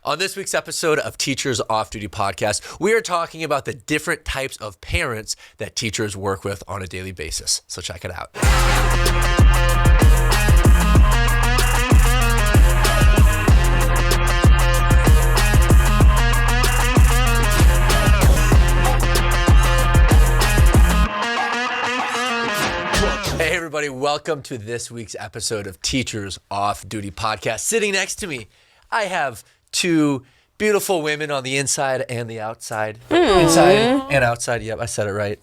On this week's episode of Teachers Off Duty Podcast, we are talking about the different types of parents that teachers work with on a daily basis. So check it out. Hey everybody, welcome to this week's episode of Teachers Off Duty Podcast. Sitting next to me, I have two beautiful women on the inside and the outside. Inside and outside. Yep, I said it right.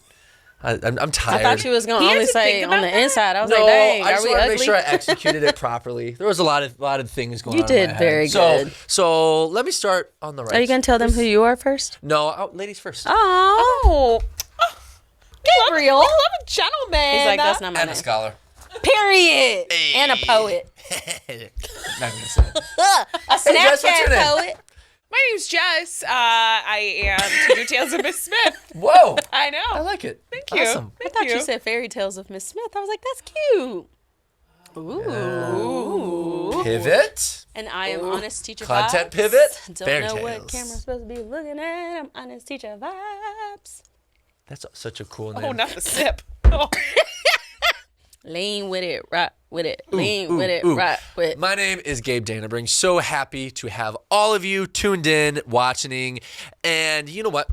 I'm tired. I thought you was going to only say on the inside. I was like, No, dang, I are just we want to ugly? make sure I executed it properly. There was a lot of things going on. You did in my very head. good. So let me start on the right. Are you going to tell them who you are first? No, ladies first. Oh, Gabriel. I love a gentleman. He's like, that's not my And a name. scholar. Period. Hey. And a poet. Not gonna say it. A Jess, what's your Snapchat name? poet. My name's Jess. I am Teacher Tales of Miss Smith. Whoa. I know. I like it. Thank you. Awesome. I thought you said Fairy Tales of Miss Smith. I was like, that's cute. Ooh. Pivot. And I am Honest Teacher Content Vibes. pivot. Don't Fairy know tales. what camera's supposed to be looking at. I'm Honest Teacher Vibes. That's such a cool name. Oh, not the sip. Oh. Lean with it, rock with it. Lean with it, rock with it. My name is Gabe Dannenbring. So happy to have all of you tuned in, watching. And you know what?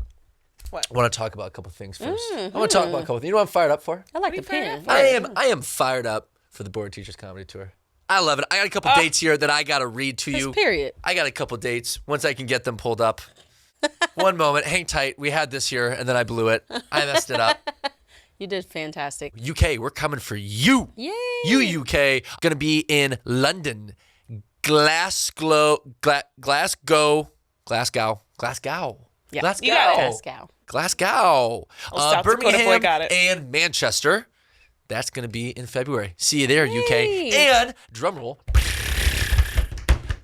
What? I want to talk about a couple things first. I want to talk about a couple things. You know what I'm fired up for? I like the What are you pen. fired up I am fired up for the Board Teachers Comedy Tour. I love it. I got a couple dates here that I got to read to you. Period. I got a couple dates. Once I can get them pulled up. One moment. Hang tight. We had this here, and then I blew it. I messed it up. You did fantastic. UK, we're coming for you. Yay. You UK, gonna be in London, Glasgow. Yeah. Glasgow. You got it. Glasgow. South Dakota boy Birmingham got it. and Manchester. That's gonna be in February. See you there, UK. Yay. And drumroll.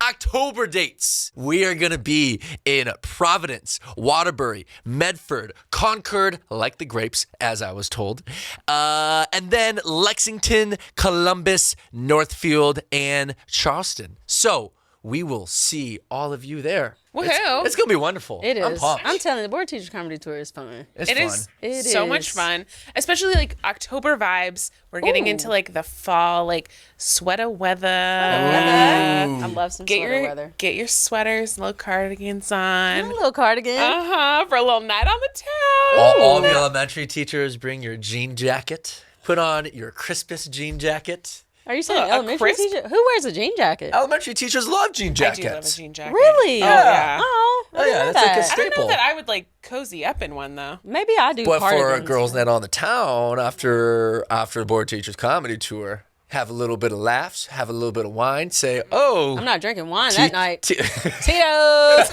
October dates. We are going to be in Providence, Waterbury, Medford, Concord, like the grapes, as I was told. And then Lexington, Columbus, Northfield, and Charleston. So we will see all of you there. Woohoo. It's going to be wonderful. It is. I'm pumped. I'm telling you, the Board Teacher Comedy Tour is fun. It's It fun. is It so is. much fun, especially like October vibes. We're getting Ooh. into like the fall, like sweater weather. I love some Get sweater your weather. get your sweaters, little cardigans A on. little cardigan. For a little night on the town. All of the elementary teachers, bring your jean jacket. Put on your crispest jean jacket. Are you saying a elementary crisp- teacher? Who wears a jean jacket? Elementary teachers love jean I jackets. do love a jean jacket. Really? Oh yeah. Oh, I Oh, yeah, didn't know that's like a that. I don't staple. know that I would like cozy up in one though. Maybe I do But for a cardigans. girls' night on the town after the Board Teachers Comedy Tour, have a little bit of laughs, have a little bit of wine, say, oh. I'm not drinking wine that night. Tito's.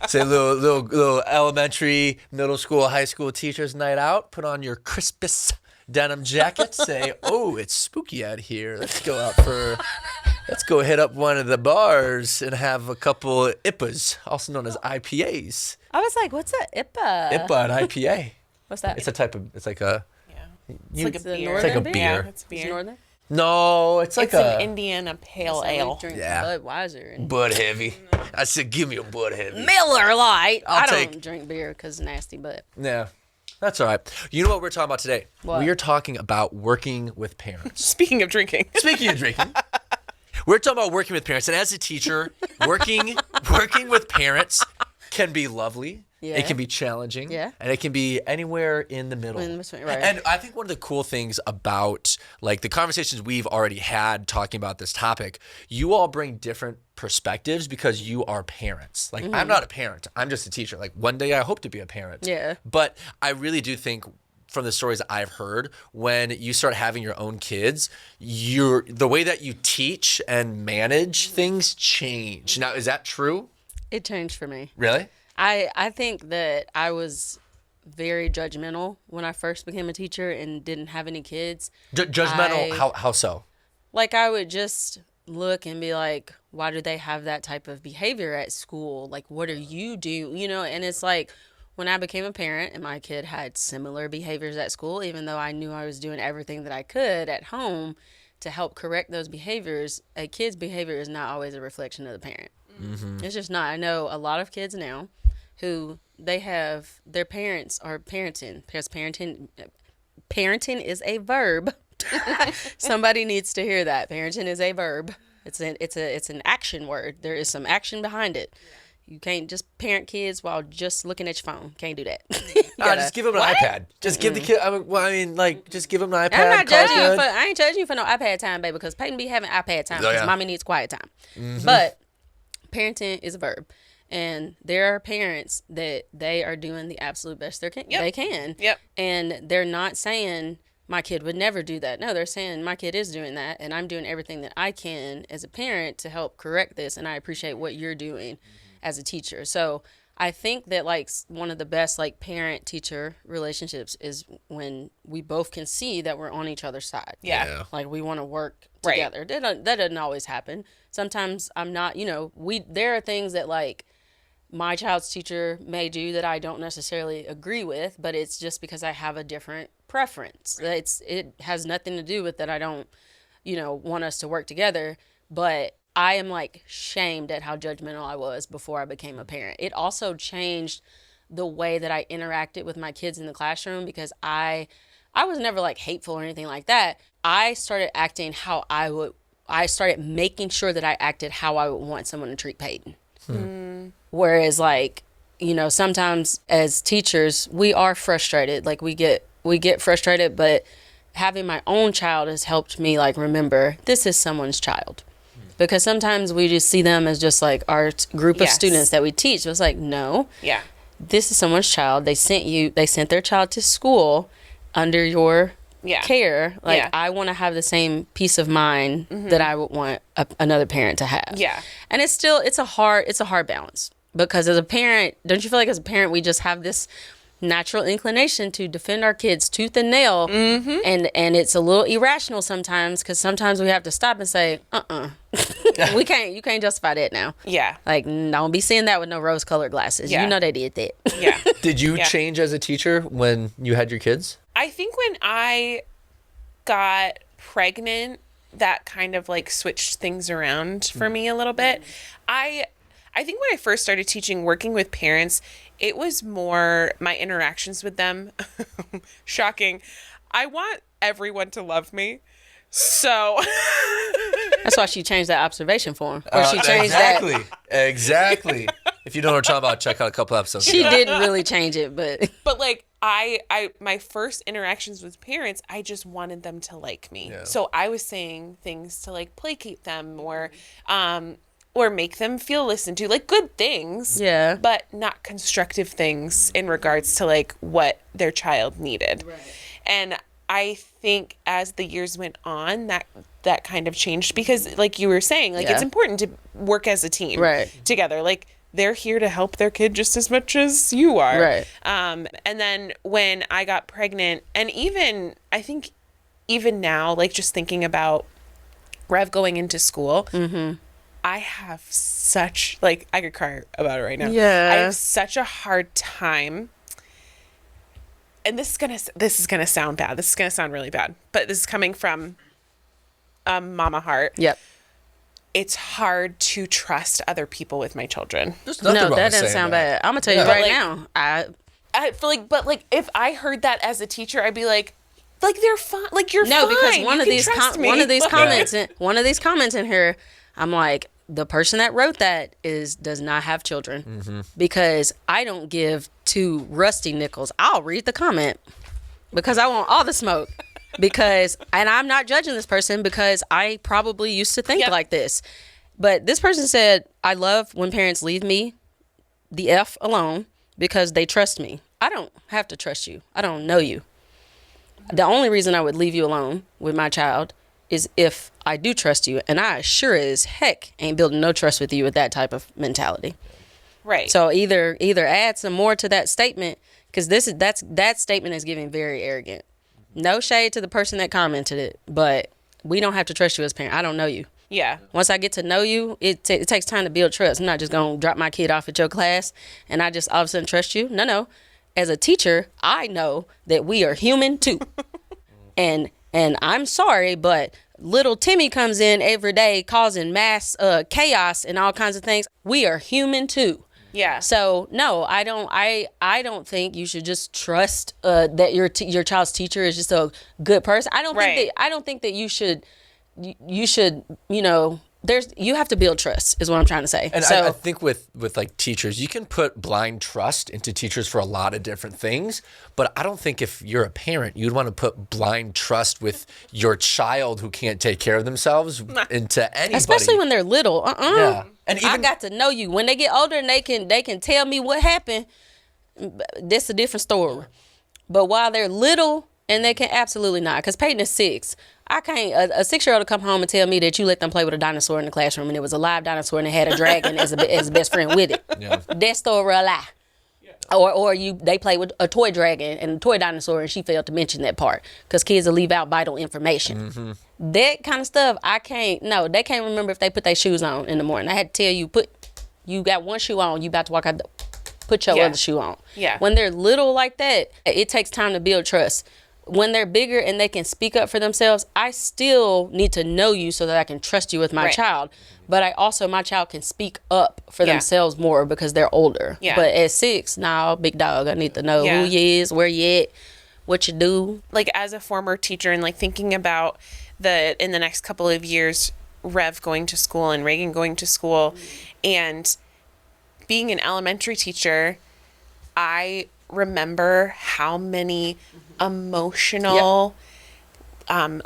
Say little elementary, middle school, high school teachers' night out. Put on your crispest denim jacket. Say, oh, it's spooky out here. Let's go hit up one of the bars and have a couple IPAs, also known as IPAs. I was like, what's a IPA? IPA and IPA. What's that? It's like a. Yeah. You- It's like a It's a beer. northern It's like a beer? beer. Yeah, it's It's beer. northern? No, it's like It's a an Indiana pale So we ale. drink Yeah. Budweiser and Bud Heavy. I said, give me a Bud Heavy. Miller Lite. I'll I don't take- drink beer because nasty, but Yeah, that's all right. You know what we're talking about today? What? We are talking about working with parents. Speaking of drinking. Speaking of drinking, we're talking about working with parents. And as a teacher, working with parents can be lovely. Yeah. It can be challenging. Yeah. And it can be anywhere in the middle. In between, right. And I think one of the cool things about like the conversations we've already had talking about this topic, you all bring different perspectives because you are parents. Like I'm not a parent. I'm just a teacher. Like one day I hope to be a parent. Yeah. But I really do think from the stories that I've heard, when you start having your own kids, the way that you teach and manage things change. Now, is that true? it changed for me. Really? I think that I was very judgmental when I first became a teacher and didn't have any kids. Judgmental? How so? Like I would just look and be like, why do they have that type of behavior at school? Like, what are you doing? You know, and it's like when I became a parent and my kid had similar behaviors at school, even though I knew I was doing everything that I could at home to help correct those behaviors, a kid's behavior is not always a reflection of the parent. It's just not. I know a lot of kids now who they have their parents are parenting because parenting is a verb. Somebody needs to hear that. Parenting is a verb. It's an action word. There is some action behind it. You can't just parent kids while just looking at your phone. Can't do that. Just give them an iPad. Just give the kid. Just give them an iPad. I'm not call it judging you good. for. I ain't judging you for no iPad time, baby, because Peyton be having iPad time because yeah. mommy needs quiet time. But parenting is a verb, and there are parents that they are doing the absolute best they can. Yep. And they're not saying my kid would never do that. No, they're saying my kid is doing that, and I'm doing everything that I can as a parent to help correct this, and I appreciate what you're doing as a teacher. So I think that like one of the best like parent teacher relationships is when we both can see that we're on each other's side. Yeah. Like we want to work Right. together. That doesn't always happen. Sometimes I'm not, there are things that like my child's teacher may do that I don't necessarily agree with, but it's just because I have a different preference. It has nothing to do with that I don't, want us to work together, but I am like shamed at how judgmental I was before I became a parent. It also changed the way that I interacted with my kids in the classroom because I was never like hateful or anything like that. I started acting how I started making sure that I acted how I would want someone to treat Peyton. Whereas like, sometimes as teachers, we are frustrated. Like we get frustrated, but having my own child has helped me like remember this is someone's child. Because sometimes we just see them as just like our group of students that we teach. It's like, no, this is someone's child. They sent their child to school under your care. Like I want to have the same peace of mind that I would want another parent to have. Yeah. And it's a hard balance because as a parent, don't you feel like as a parent, we just have this natural inclination to defend our kids tooth and nail. And it's a little irrational sometimes because sometimes we have to stop and say, you can't justify that now. Yeah. Like, don't be seeing that with no rose-colored glasses. Yeah. You know they did that. Yeah. Did you change as a teacher when you had your kids? I think when I got pregnant, that kind of like switched things around for me a little bit. I think when I first started teaching, working with parents, it was more my interactions with them. Shocking. I want everyone to love me. So That's why she changed that observation form. Or she changed that. Exactly. If you don't know what we're talking about, check out a couple episodes She ago. didn't really change it, but like I my first interactions with parents, I just wanted them to like me. Yeah. So I was saying things to like placate them or make them feel listened to, like good things. Yeah. But not constructive things in regards to like what their child needed. Right. And I think as the years went on, that kind of changed because like you were saying, like it's important to work as a team together. Like they're here to help their kid just as much as you are. Right. And then when I got pregnant, and even I think even now, like just thinking about Rev going into school, I have such like I could cry about it right now. Yeah. I have such a hard time. And this is gonna sound bad. This is gonna sound really bad. But this is coming from mama heart. Yep. It's hard to trust other people with my children. There's nothing No, wrong that with doesn't saying sound that. bad. I'm gonna tell you right now. I feel like, but like if I heard that as a teacher, I'd be like they're fine. Like you're No, fine. because one of these comments in here, I'm like, the person that wrote that does not have children because I don't give two rusty nickels. I'll read the comment because I want all the smoke and I'm not judging this person because I probably used to think like this, but this person said, I love when parents leave me the F alone because they trust me. I don't have to trust you. I don't know you. The only reason I would leave you alone with my child is if I do trust you, and I sure as heck ain't building no trust with you with that type of mentality. Right. So either add some more to that statement because that statement is giving very arrogant. No shade to the person that commented it, but we don't have to trust you as a parent. I don't know you. Yeah. Once I get to know you, it takes time to build trust. I'm not just gonna drop my kid off at your class and I just all of a sudden trust you. No. As a teacher, I know that we are human too, and I'm sorry, but little Timmy comes in every day causing mass chaos and all kinds of things, we are human too. Yeah. So no, I don't think you should just trust that your child's teacher is just a good person. I don't think that you should you have to build trust is what I'm trying to say. And so I think with like teachers, you can put blind trust into teachers for a lot of different things, but I don't think if you're a parent, you'd want to put blind trust with your child who can't take care of themselves into anybody. Especially when they're little. Yeah. And even, I got to know you. When they get older and they can tell me what happened, that's a different story. But while they're little, and they can absolutely not, because Peyton is 6. I can't, a 6-year-old to come home and tell me that you let them play with a dinosaur in the classroom and it was a live dinosaur and it had a dragon as a best friend with it. Yeah. That story a lie. Yeah. Or they play with a toy dragon and a toy dinosaur and she failed to mention that part because kids will leave out vital information. Mm-hmm. That kind of stuff, they can't remember if they put their shoes on in the morning. I had to tell you, you got one shoe on, you about to walk out, put your other shoe on. Yeah. When they're little like that, it takes time to build trust. When they're bigger and they can speak up for themselves, I still need to know you so that I can trust you with my child. But my child can speak up for themselves more because they're older. Yeah. But at 6, big dog, I need to know who you is, where you at, what you do. Like as a former teacher and like thinking about in the next couple of years, Rev going to school and Reagan going to school and being an elementary teacher, I remember how many emotional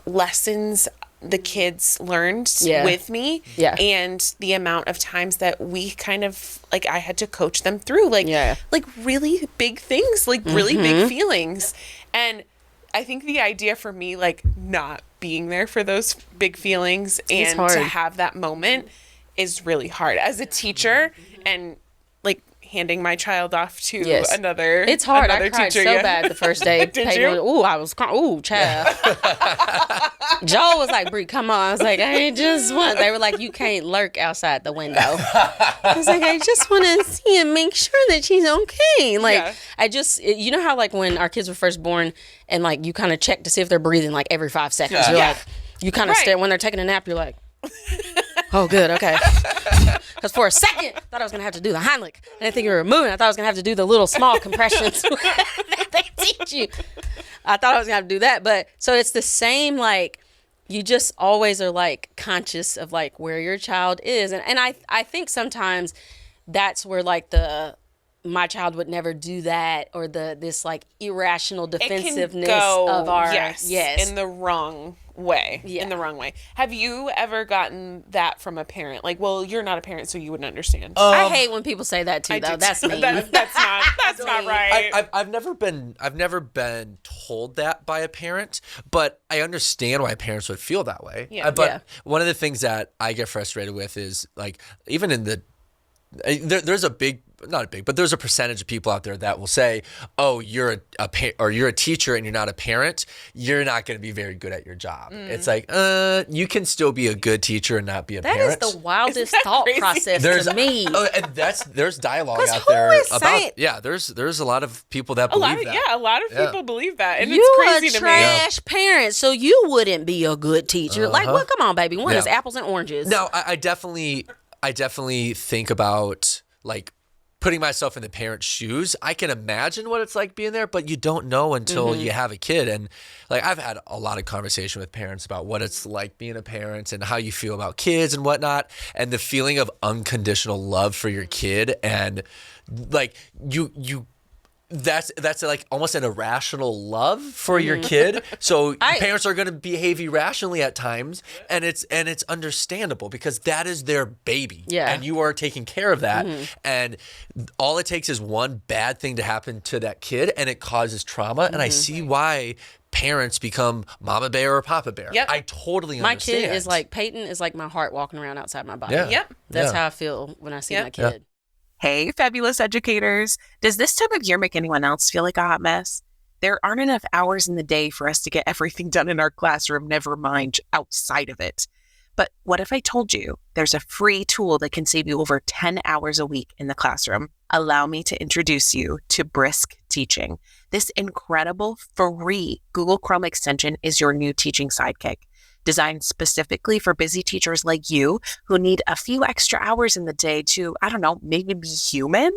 lessons the kids learned with me and the amount of times that we kind of like I had to coach them through like really big things, like really big feelings. And I think the idea for me, like not being there for those big feelings and to have that moment is really hard as a teacher and like handing my child off to another. It's hard. I cried teacher, so bad the first day. Did you? Ooh, I was crying. Ooh, child. Joel was like, Bri, come on. I was like, I just want. They were like, you can't lurk outside the window. I was like, I just want to see and make sure that she's okay. Like, I just, you know how like when our kids were first born and like you kind of check to see if they're breathing like every 5 seconds. You're like, you kind of stare when they're taking a nap. You're like, oh, good, okay. Because for a second, I thought I was going to have to do the Heimlich. I didn't think you were moving. I thought I was going to have to do the little small compressions that they teach you. I thought I was going to have to do that. But so it's the same, like, you just always are, like, conscious of, like, where your child is. And I think sometimes that's where, like, my child would never do that or this, like, irrational defensiveness of our... Yes, in the wrong way. Yeah. In the wrong way. Have you ever gotten that from a parent? Like, well, you're not a parent, so you wouldn't understand. I hate when people say that too, though. That's mean. That's not right. I've never been told that by a parent, but I understand why parents would feel that way. Yeah. But one of the things that I get frustrated with is like even in there's a percentage of people out there that will say, "Oh, you're you're a teacher and you're not a parent. You're not going to be very good at your job." It's like, you can still be a good teacher and not be a parent. That is the wildest thought process to me. And there's dialogue out there about. There's a lot of people that believe that. Yeah, a lot of people believe that, and it's crazy to me. You're a trash parent, so you wouldn't be a good teacher. Like, well, come on, baby. One is apples and oranges. No, I definitely think about like putting myself in the parent's shoes. I can imagine what it's like being there, but you don't know until you have a kid. And like I've had a lot of conversation with parents about what it's like being a parent and how you feel about kids and whatnot, and the feeling of unconditional love for your kid. And like that's like almost an irrational love for your kid. So parents are going to behave irrationally at times, and it's understandable because that is their baby, and you are taking care of that. And all it takes is one bad thing to happen to that kid, and it causes trauma. And I see why parents become mama bear or papa bear. Yep. I totally understand. My kid is like Peyton is like my heart walking around outside my body. Yep. That's how I feel when I see my kid. Hey, fabulous educators. Does this time of year make anyone else feel like a hot mess? There aren't enough hours in the day for us to get everything done in our classroom, never mind outside of it. But what if I told you there's a free tool that can save you over 10 hours a week in the classroom? Allow me to introduce you to Brisk Teaching. This incredible free Google Chrome extension is your new teaching sidekick. designed specifically for busy teachers like you who need a few extra hours in the day to, I don't know, maybe be human.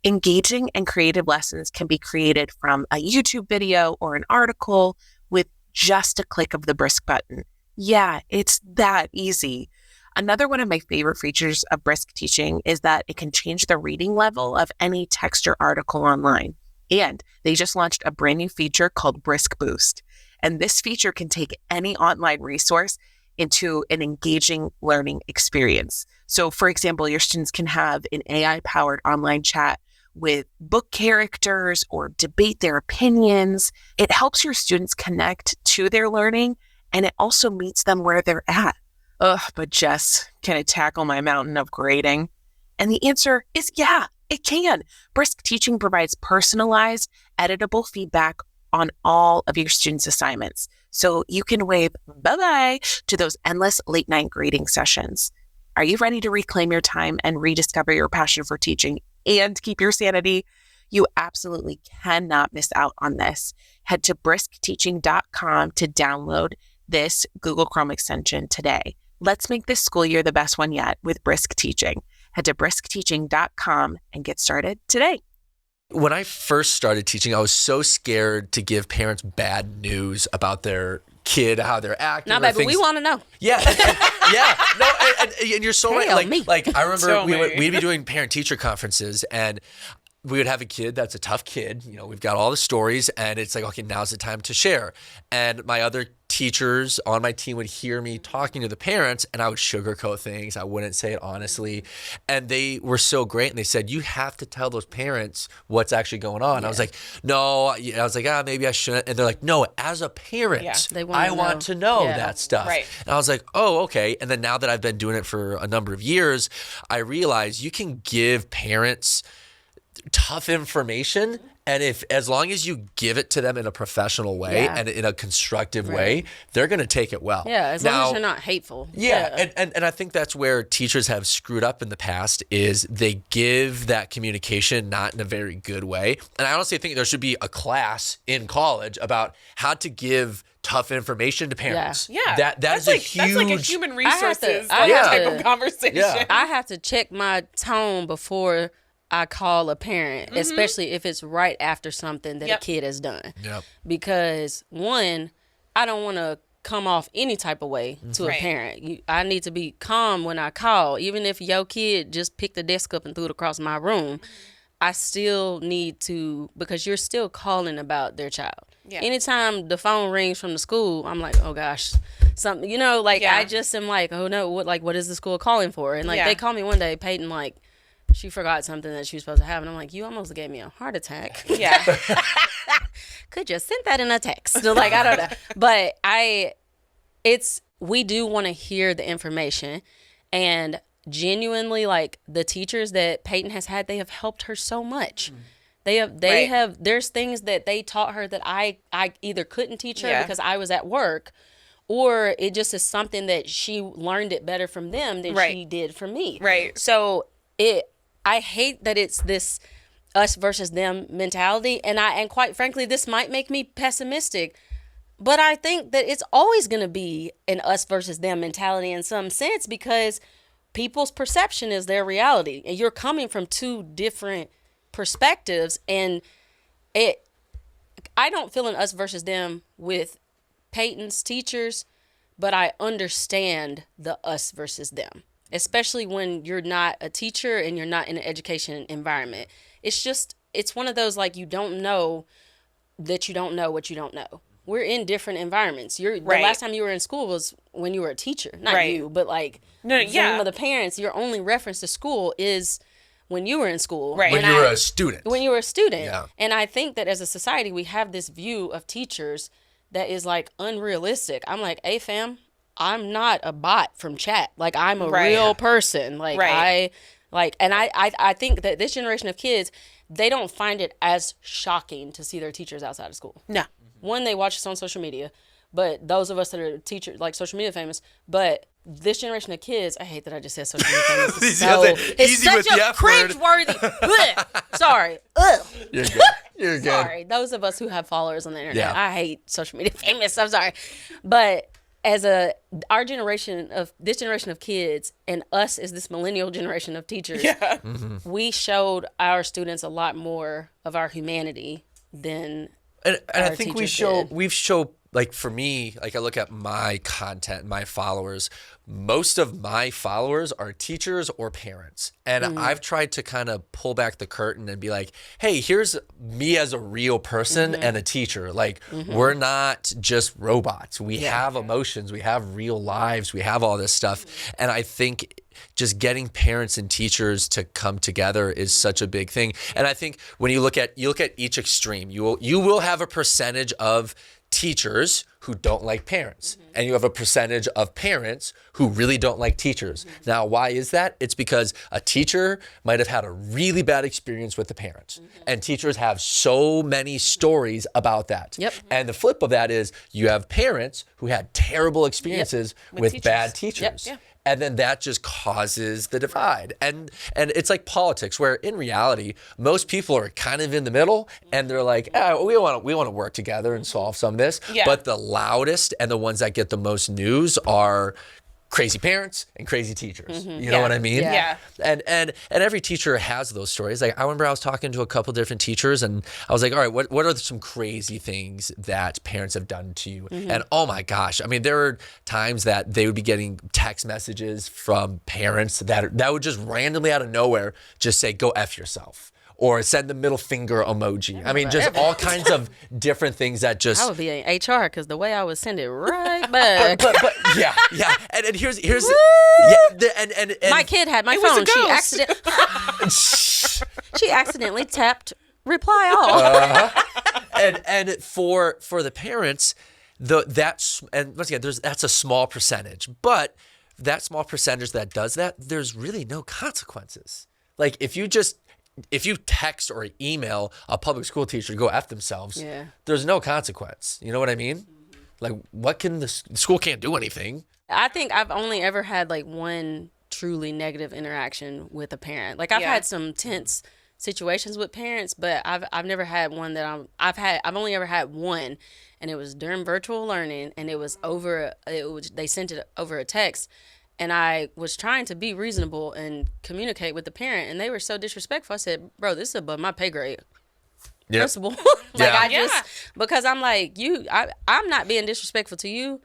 Engaging and creative lessons can be created from a YouTube video or an article with just a click of the Brisk button. Yeah, it's that easy. Another one of my favorite features of Brisk Teaching is that it can change the reading level of any text or article online. And they just launched a brand new feature called Brisk Boost. And this feature can take any online resource into an engaging learning experience. So, for example, your students can have an AI-powered online chat with book characters or debate their opinions. It helps your students connect to their learning, and it also meets them where they're at. Ugh, but Jess, can it tackle my mountain of grading? And the answer is yeah, it can. Brisk Teaching provides personalized, editable feedback on all of your students' assignments, so you can wave bye-bye to those endless late-night grading sessions. Are you ready to reclaim your time and rediscover your passion for teaching and keep your sanity? You absolutely cannot miss out on this. Head to briskteaching.com to download this Google Chrome extension today. Let's make this school year the best one yet with Brisk Teaching. Head to briskteaching.com and get started today. When I first started teaching, I was so scared to give parents bad news about their kid, how they're acting. No, baby, we want to know. Yeah, yeah. No, and you're so right. Like I remember So we'd be doing parent-teacher conferences, and we would have a kid that's a tough kid. You know, we've got all the stories, and it's like, okay, now's the time to share. And my other teachers on my team would hear me talking to the parents, and I would sugarcoat things. I wouldn't say it honestly. And they were so great, and they said, you have to tell those parents what's actually going on. Yeah. I was like, no. I was like, maybe I shouldn't. And they're like, no, as a parent, I want to know that stuff. Right. And I was like, oh, okay. And then now that I've been doing it for a number of years, I realize you can give parents tough information, and as long as you give it to them in a professional way and in a constructive way, they're going to take it well. Yeah, as long as you're not hateful. Yeah. And I think that's where teachers have screwed up in the past, is they give that communication not in a very good way. And I honestly think there should be a class in college about how to give tough information to parents. Yeah. That's like a human resources type of conversation. Yeah. I have to check my tone before I call a parent, especially if it's right after something that a kid has done. Yep. Because one, I don't want to come off any type of way to a parent. I need to be calm when I call. Even if your kid just picked the desk up and threw it across my room, I still need to, because you're still calling about their child. Yeah. Anytime the phone rings from the school, I'm like, oh gosh, something, I just am like, oh no, what is the school calling for? And they called me one day, Peyton, she forgot something that she was supposed to have. And I'm like, you almost gave me a heart attack. Yeah. Could you send that in a text? I don't know. But we do want to hear the information. And genuinely, the teachers that Peyton has had, they have helped her so much. There's things that they taught her that I either couldn't teach her because I was at work, or it just is something that she learned it better from them than she did from me. Right. So I hate that it's this us versus them mentality, and quite frankly, this might make me pessimistic, but I think that it's always going to be an us versus them mentality in some sense, because people's perception is their reality, and you're coming from two different perspectives, and I don't feel an us versus them with Peyton's teachers, but I understand the us versus them. Especially when you're not a teacher and you're not in an education environment. It's one of those, you don't know that you don't know what you don't know. We're in different environments. The last time you were in school was when you were a teacher. Not you, but some of the parents, your only reference to school is when you were in school. Right. When you were a student. When you were a student. Yeah. And I think that as a society, we have this view of teachers that is unrealistic. I'm like, hey fam, I'm not a bot from chat. I'm a real person. I think that this generation of kids, they don't find it as shocking to see their teachers outside of school. No. One, they watch us on social media, but those of us that are teachers, social media famous, but this generation of kids, I hate that I just said social media famous. It's such a cringe-worthy. Sorry. Ugh. You're good. Sorry. Those of us who have followers on the internet, I hate social media famous. I'm sorry. But as our generation of this generation of kids and us as this millennial generation of teachers, we showed our students a lot more of our humanity than And I our think teachers did. we've shown, like, for me, like, I look at my content, my followers, most of my followers are teachers or parents. And I've tried to kind of pull back the curtain and be like, hey, here's me as a real person and a teacher. Like, we're not just robots. We have emotions. We have real lives. We have all this stuff. And I think just getting parents and teachers to come together is such a big thing. And I think when you look at each extreme, you will have a percentage of teachers who don't like parents, and you have a percentage of parents who really don't like teachers. Now, why is that? It's because a teacher might have had a really bad experience with the parents, and teachers have so many stories about that. Yep. And the flip of that is you have parents who had terrible experiences with teachers. bad teachers. Yep. And then that just causes the divide. And it's like politics, where in reality, most people are kind of in the middle, and they're like, we want to work together and solve some of this. Yeah. But the loudest and the ones that get the most news are crazy parents and crazy teachers. You know what I mean? Yeah. And every teacher has those stories. Like, I remember I was talking to a couple different teachers, and I was like, all right, what are some crazy things that parents have done to you? And oh my gosh, I mean, there were times that they would be getting text messages from parents that would just randomly out of nowhere just say, go F yourself. Or send the middle finger emoji. I mean, just all kinds of different things that just. I would be in HR because the way I would send it right back. but yeah. And here's and My kid had my It was phone. a ghost. She accidentally tapped reply all. and for the parents, and once again, that's a small percentage, but that small percentage that does that, there's really no consequences. Like, if you text or email a public school teacher to go F themselves, there's no consequence. You know what I mean? Like, the school can't do anything. I think I've only ever had like one truly negative interaction with a parent. Like, I've had some tense situations with parents, but I've never had one that I've only ever had one, and it was during virtual learning, and it was they sent it over a text. And I was trying to be reasonable and communicate with the parent, and they were so disrespectful. I said, bro, this is above my pay grade. Yep. Principal. Because I'm like, I'm not being disrespectful to you,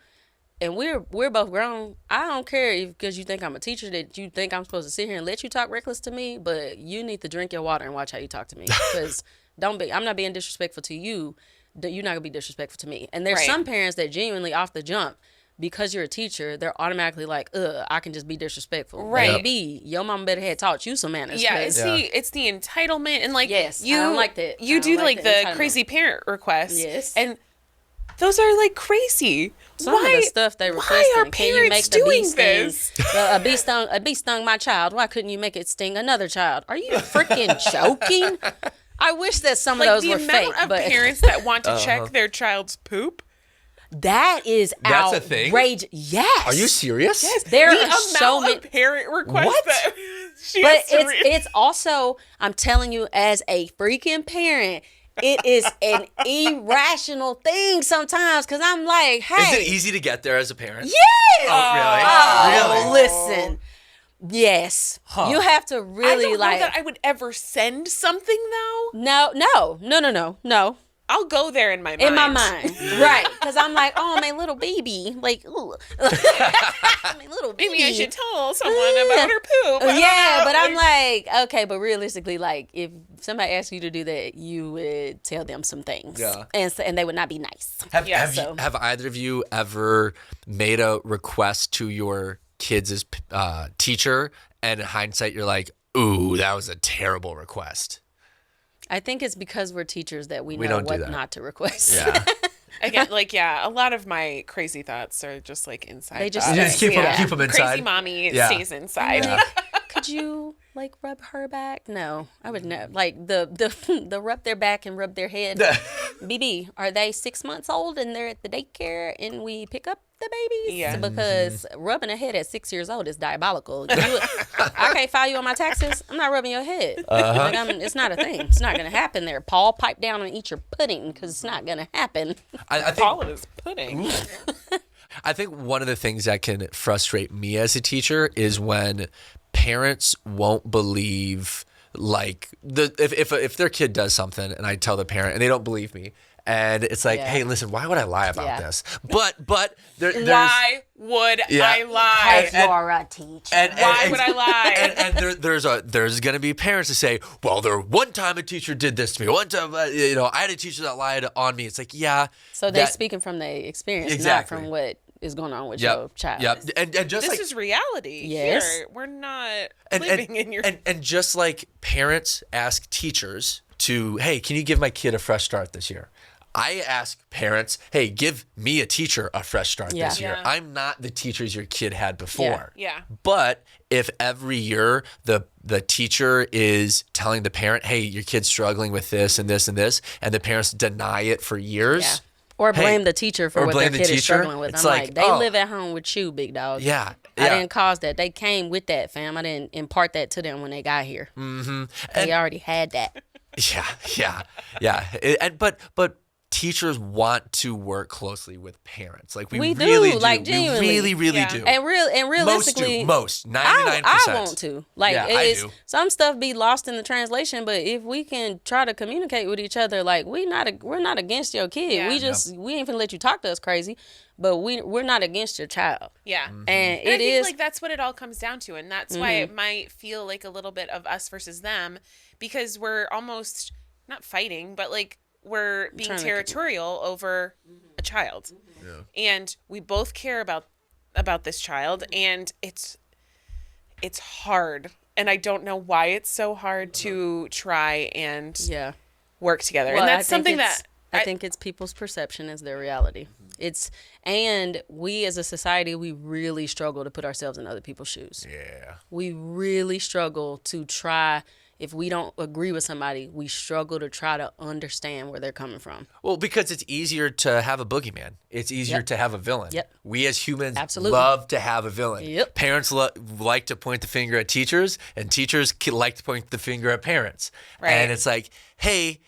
and we're both grown. I don't care because you think I'm a teacher that you think I'm supposed to sit here and let you talk reckless to me, but you need to drink your water and watch how you talk to me. Because I'm not being disrespectful to you. You're not going to be disrespectful to me. And there's some parents that genuinely off the jump, because you're a teacher, they're automatically like, I can just be disrespectful. Right. Maybe your mom better had taught you some manners. Yeah, it's the entitlement, and like, I don't like that. You do like the entitlement. crazy parent requests. Yes. And those are like crazy. Some of the stuff they requesting. Why are Can you make parents the bee doing sting? this? A bee stung my child. Why couldn't you make it sting another child? Are you freaking joking? I wish that some of those were fake. The amount of but parents that want to check their child's poop. that is That's a thing? outrageous. Yes. Are you serious? Yes, There the are amount so many- of parent requests What? that she But has to read. it's also, I'm telling you, as a freaking parent, it is an irrational thing sometimes, because I'm like, hey. Is it easy to get there as a parent? Yes. Oh, really? Listen. Yes. You have to I really don't like. know that I would ever send something though. No. I'll go there in my mind. In my mind, right? Because I'm like, oh, my little baby, like, ooh. My little baby. Maybe I should tell someone about her poop. I don't Yeah, know. but I'm like, okay, but realistically, like, if somebody asked you to do that, you would tell them some things, and they would not be nice. Have so. have either of you ever made a request to your kids' teacher, and in hindsight, you're like, ooh, that was a terrible request? I think it's because we're teachers that we know don't do what that. not to request. Yeah. Again, like, a lot of my crazy thoughts are just like inside. They just thoughts. You just keep 'em inside. Crazy mommy Yeah. stays inside. Yeah. Could you like rub her back? No, I would never. Like the rub their back and rub their head. BB, are they 6 months old and they're at the daycare and we pick up the babies? Yeah. Because rubbing a head at 6 years old is diabolical. I can't file you on my taxes. I'm not rubbing your head. Like, it's not a thing. It's not gonna happen there. Paul, pipe down and eat your pudding because it's not gonna happen. I think Call it as pudding. I think one of the things that can frustrate me as a teacher is when parents won't believe, like, if their kid does something and I tell the parent and they don't believe me. And it's like, hey, listen, why would I lie about this? But there's why would I lie? Because you're a teacher. Why would I lie? And there's gonna be parents that say, well, one time a teacher did this to me. One time, I had a teacher that lied on me. It's like, yeah. So they're speaking from their experience, Exactly. not from what is going on with your child. Yep. And just this is reality. Yes. Here. We're not living in your... And just like parents ask teachers to, hey, can you give my kid a fresh start this year? I ask parents, hey, give me a teacher a fresh start this year. Yeah. I'm not the teachers your kid had before. Yeah. But if every year the teacher is telling the parent, hey, your kid's struggling with this and this and this, and the parents deny it for years. Or blame the teacher for what their kid is struggling with. It's I'm like, they live at home with you, big dog. Yeah. I didn't cause that. They came with that, fam. I didn't impart that to them when they got here. Mm-hmm. They already had that. Yeah. But teachers want to work closely with parents. Like we do, really do. like, genuinely. We really do. And realistically, most 99%. I want to. Like, I do. Some stuff be lost in the translation, but if we can try to communicate with each other, like we're not against your kid. Yeah. We ain't finna let you talk to us crazy, but we're not against your child. Yeah. Mm-hmm. And I think is like that's what it all comes down to, and that's why it might feel like a little bit of us versus them, because we're almost not fighting, but like we're being territorial over a child. Yeah. And we both care about this child, and it's hard, and I don't know why it's so hard to try and work together. Well, and that's something that I think it's people's perception is their reality. And we as a society, we really struggle to put ourselves in other people's shoes. Yeah. We really struggle to try. If we don't agree with somebody, we struggle to try to understand where they're coming from. Well, because it's easier to have a boogeyman. It's easier to have a villain. Yep. We as humans Absolutely. love to have a villain. Yep. Parents like to point the finger at teachers, and teachers like to point the finger at parents. Right. And it's like, hey,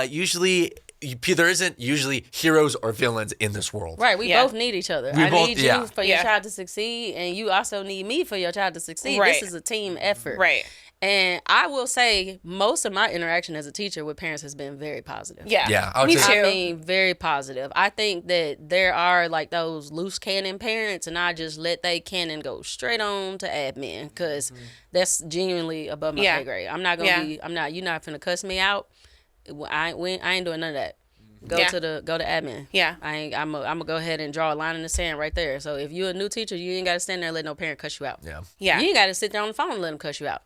usually there isn't usually heroes or villains in this world. Right. We both need each other. I need you yeah. for your child to succeed, and you also need me for your child to succeed. Right. This is a team effort. Right. And I will say most of my interaction as a teacher with parents has been very positive. Yeah. Yeah. I would Me say- too. I mean, very positive. I think that there are like those loose cannon parents, and I just let they cannon go straight on to admin, because that's genuinely above my pay grade. I'm not gonna be. You're not finna cuss me out. I ain't doing none of that. Go to admin. Yeah. I'm gonna go ahead and draw a line in the sand right there. So if you're a new teacher, you ain't gotta stand there and let no parent cuss you out. Yeah. Yeah. You ain't gotta sit there on the phone and let them cuss you out.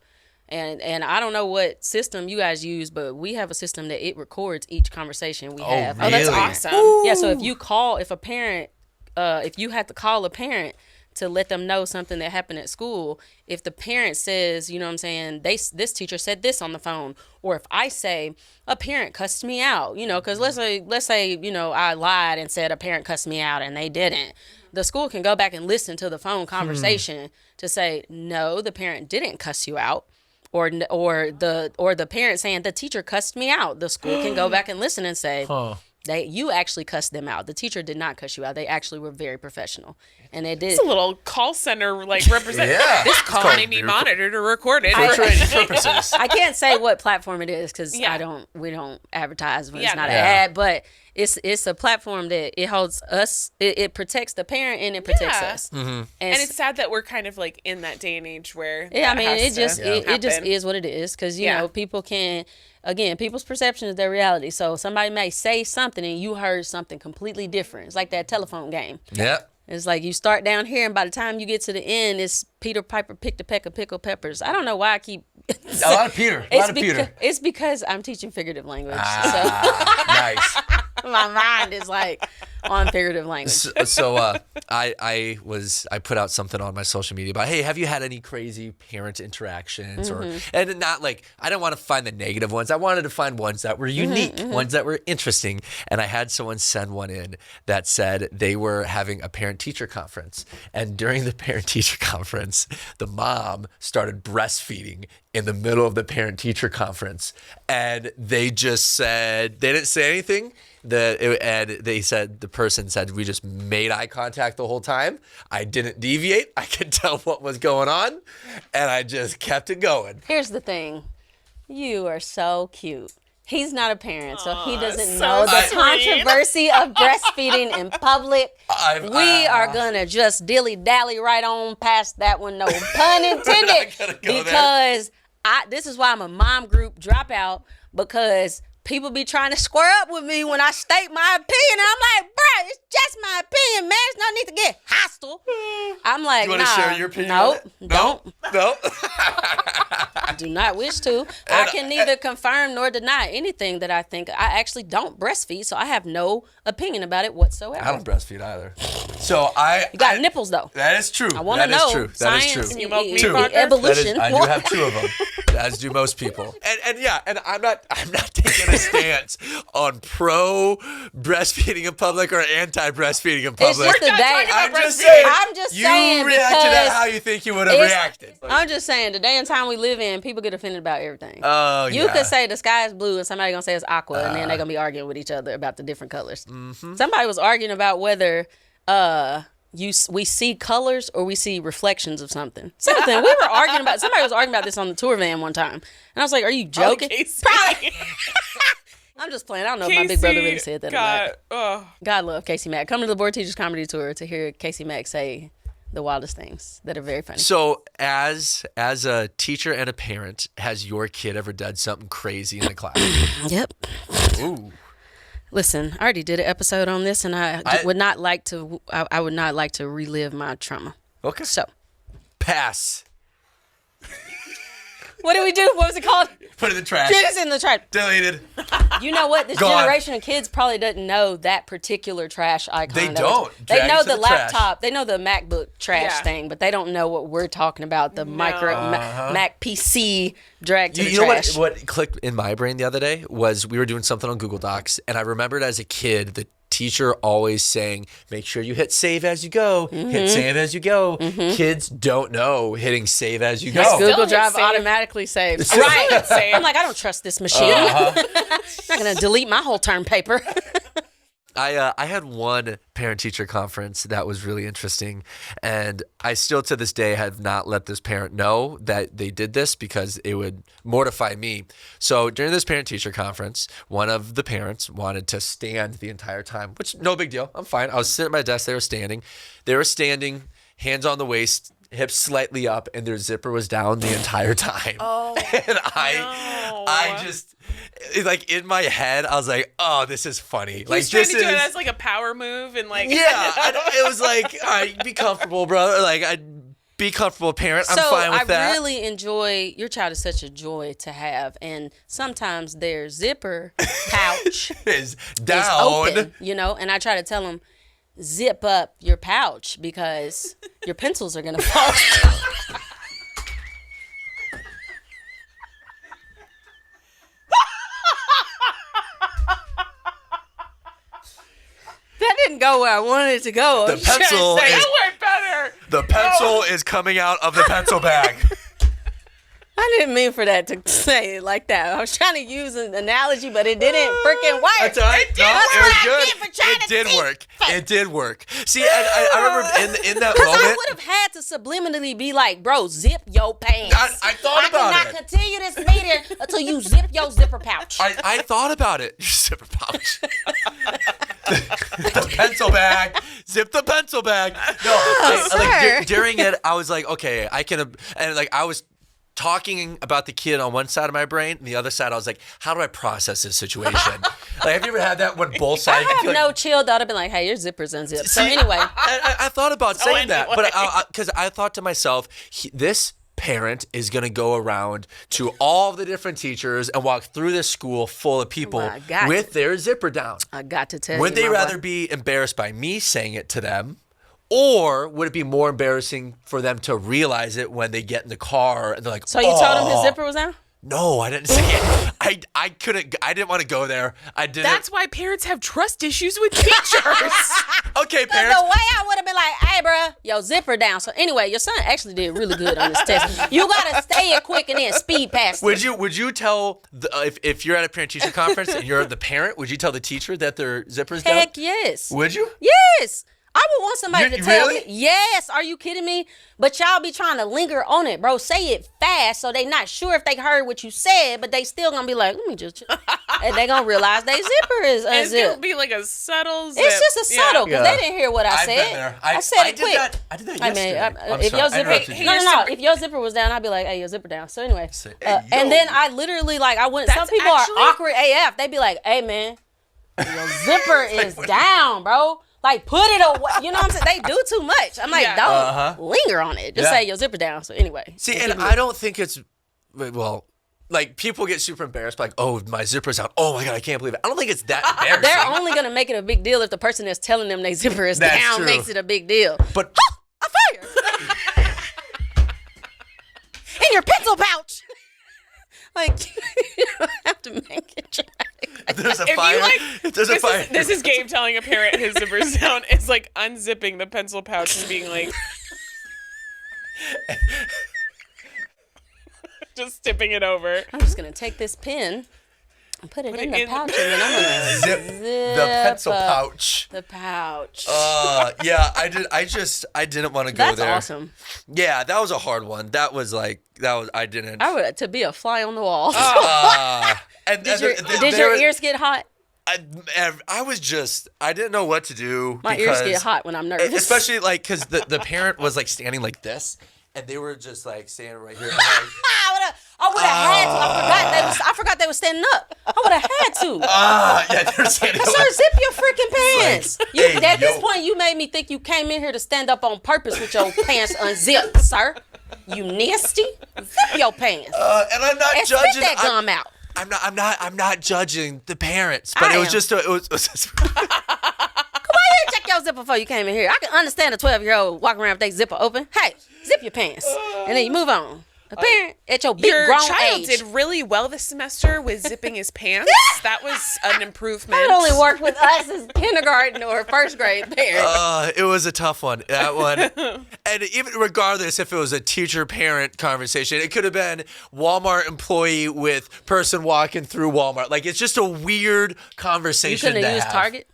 And I don't know what system you guys use, but we have a system that it records each conversation we have. Oh, that's Really? awesome. Yeah, so if you have to call a parent to let them know something that happened at school, if the parent says, you know what I'm saying, this teacher said this on the phone, or if I say a parent cussed me out, you know, because let's say, you know, I lied and said a parent cussed me out and they didn't. The school can go back and listen to the phone conversation to say, no, the parent didn't cuss you out. Or the parent saying the teacher cussed me out. The school can go back and listen and say, you actually cussed them out. The teacher did not cuss you out. They actually were very professional, and they did. It's a little call center representative. Yeah. This call may be monitored or recorded For training purposes. I can't say what platform it is because Yeah. we don't advertise when Yeah, it's not no. an ad, but it's a platform that it holds us. It protects the parent and it protects us. Mm-hmm. And it's sad that we're kind of like in that day and age where Yeah, I that mean, has it just to it just happen. is what it is because you Yeah. know people can. Again, people's perception is their reality. So somebody may say something and you heard something completely different. It's like that telephone game. Yeah. It's like you start down here, and by the time you get to the end, it's Peter Piper picked a peck of pickled peppers. I don't know why I keep. A lot of Peter. It's because I'm teaching figurative language. Nice. So my mind is like on figurative language. So I put out something on my social media about, hey, have you had any crazy parent interactions and not like, I didn't want to find the negative ones. I wanted to find ones that were unique, ones that were interesting. And I had someone send one in that said they were having a parent teacher conference, and during the parent teacher conference, the mom started breastfeeding in the middle of the parent teacher conference, and they just said, they didn't say anything. And the person said, we just made eye contact the whole time. I didn't deviate. I could tell what was going on, and I just kept it going. Here's the thing. You are so cute. He's not a parent, so he doesn't so know the sweet. controversy of breastfeeding in public. We are going to just dilly-dally right on past that one, no pun intended, because this is why I'm a mom group dropout, because people be trying to square up with me when I state my opinion. And I'm like, bro, it's just my opinion, man. There's no need to get hostile. I'm like, You want to share your opinion? Nope, No. I do not wish to. I can neither confirm nor deny anything that I think. I actually don't breastfeed, so I have no opinion about it whatsoever. I don't breastfeed either. So You got nipples, though. That is true. I want to know. That is true. Science, That is true. You milk me, Two. Parker? Evolution. I do have 2 of them, as do most people. And I'm not taking a stance on pro breastfeeding in public or anti breastfeeding in public. It's just the day. I'm just saying. I'm just saying you reacted because at how you think you would have reacted. I'm just saying the day and time we live in, people get offended about everything. Oh, You yeah. could say the sky is blue and somebody gonna say it's aqua, and then they're gonna be arguing with each other about the different colors. Mm-hmm. Somebody was arguing about whether we see colors or we see reflections of something. Something we were arguing about. Somebody was arguing about this on the tour van one time, and I was like, "Are you joking?" Casey. Probably. I'm just playing. I don't know if my big brother really said that or not. God, God love Casey Mack. Come to the Board Teachers Comedy Tour to hear Casey Mack say the wildest things that are very funny. So, as a teacher and a parent, has your kid ever done something crazy in the class? Yep. Ooh. Listen, I already did an episode on this, and I would not like to. I would not like to relive my trauma. Okay. So, Pass. what do we do? What was it called? Put it in the trash. Get us in the trash. Deleted. You know what? This Gone. generation of kids probably doesn't know that particular trash icon. They that don't. They Drag know it to the the trash. laptop. They know the MacBook trash Yeah. thing, but they don't know what we're talking about. The Mac PC drag to the You know trash. what clicked in my brain the other day was we were doing something on Google Docs, and I remembered as a kid the teacher always saying, make sure you hit save as you go. Hit save as you go. Kids don't know hitting save as you go. Google hit Drive save. automatically saves. Right. Save. I'm like, I don't trust this machine. I'm not going to delete my whole term paper. I had one parent-teacher conference that was really interesting, and I still to this day have not let this parent know that they did this because it would mortify me. So during this parent-teacher conference, one of the parents wanted to stand the entire time, which no big deal. I'm fine. I was sitting at my desk. They were standing. Hands on the waist, hips slightly up, and their zipper was down the entire time. Oh, and I just, like in my head, I was like, oh, this is funny. Like He's trying this to do it is, as like a power move and like it was like, all right, be comfortable, brother. Like I'd be comfortable, parent. I'm fine with that. I really enjoy, your child is such a joy to have, and sometimes their zipper pouch is is down. open, and I try to tell them, zip up your pouch because your pencils are going to fall. That didn't go where I wanted it to go. The pencil Say, is that went better. the pencil is coming out of the pencil bag. I didn't mean for that to say it like that. I was trying to use an analogy, but it didn't freaking work. That's all right. It No, did it was good. It It did work. It did work. See, and I remember in that Because I moment, would have had to subliminally be like, bro, zip your pants. I thought about I it. cannot continue this meeting until you zip your zipper pouch. I thought about it. Zipper pouch. The pencil bag. Zip the pencil bag. No, sir. during it, I was like, okay, I can, and like I was talking about the kid on one side of my brain, and the other side, I was like, how do I process this situation? Like, have you ever had that when both sides? I have feel no like, chill though. I'd have been like, hey, your zipper's unzipped. So See, anyway. I thought about saying that, but anyway. because I thought to myself, this parent is going to go around to all the different teachers and walk through this school full of people Well, I got with their zipper down. I got to tell you. Would they my rather boy. be embarrassed by me saying it to them, or would it be more embarrassing for them to realize it when they get in the car and they're like, So you told him his "Oh." zipper was down? No, I didn't say it. I couldn't. I didn't want to go there. I didn't. That's why parents have trust issues with teachers. Okay, The parents. way I would have been like, hey, bro, yo, zipper down. So anyway, your son actually did really good on this test. You gotta stay it quick and then speed past it. Would you tell if you're at a parent teacher conference and you're the parent, would you tell the teacher that their zipper's down? Heck yes. Would you? Yes. I would want somebody to tell really? me. Yes. Are you kidding me? But y'all be trying to linger on it, bro. Say it fast so they not sure if they heard what you said, but they still gonna be like, let me just. And they gonna realize they zipper is It's gonna unzipped. be like a subtle zip. It's just a subtle because Yeah. they didn't hear what I I've said. been there. I said it did quick. That. I did that I yesterday. mean, I'm if sorry, your I interrupted zipper, you. no. If your zipper was down, I'd be like, "Hey, your zipper down." So anyway, Say, hey, and yo. then I literally like I went. Some That's people actually- are awkward AF. They be like, "Hey, man, your zipper is down, bro. Like, put it away." You know what I'm saying? They do too much. I'm like, Yeah. don't linger on it. Just Yeah. say your zipper down. So anyway, See, and I don't think it's well. Like, people get super embarrassed, like, oh, my zipper's out. Oh my god, I can't believe it. I don't think it's that embarrassing. they're only gonna make it a big deal if the person that's telling them their zipper is That's down true. makes it a big deal. But A fire in your pencil pouch. Like, you don't have to make it dramatic. if there's a If fire, you like, if there's a fire. this is Gabe telling a parent his zipper's down. It's like unzipping the pencil pouch and being like, just tipping it over. I'm just gonna take this pen and put it in the in- pouch, and then I'm gonna Zip the pencil up pouch. The pouch. Yeah, I didn't want to go That's there. awesome. Yeah, that was a hard one. I didn't. I would to be a fly on the wall. And did your ears get hot? I didn't know what to do. My because, ears get hot when I'm nervous. especially like because the parent was like standing like this, and they were just like standing right here. And, like, I would have had to. I forgot they were standing up. I would have had to. yeah, they're standing. Sir, zip your freaking pants. Hey, At this yo. point, you made me think you came in here to stand up on purpose with your pants unzipped, sir. You nasty. Zip your pants. And I'm not And judging. spit that gum out. I'm not judging the parents, but I it was am. just it was Come on here, check your zipper before you came in here. I can understand a 12-year-old walking around with their zipper open. Hey, zip your pants, and then you move on. A parent at your big Your grown child age. did really well this semester with zipping his pants. That was an improvement. That only worked with us as kindergarten or first grade parents. it was a tough one. That one, and even regardless if it was a teacher-parent conversation, it could have been Walmart employee with person walking through Walmart. Like it's just a weird You conversation. couldn't have used Target.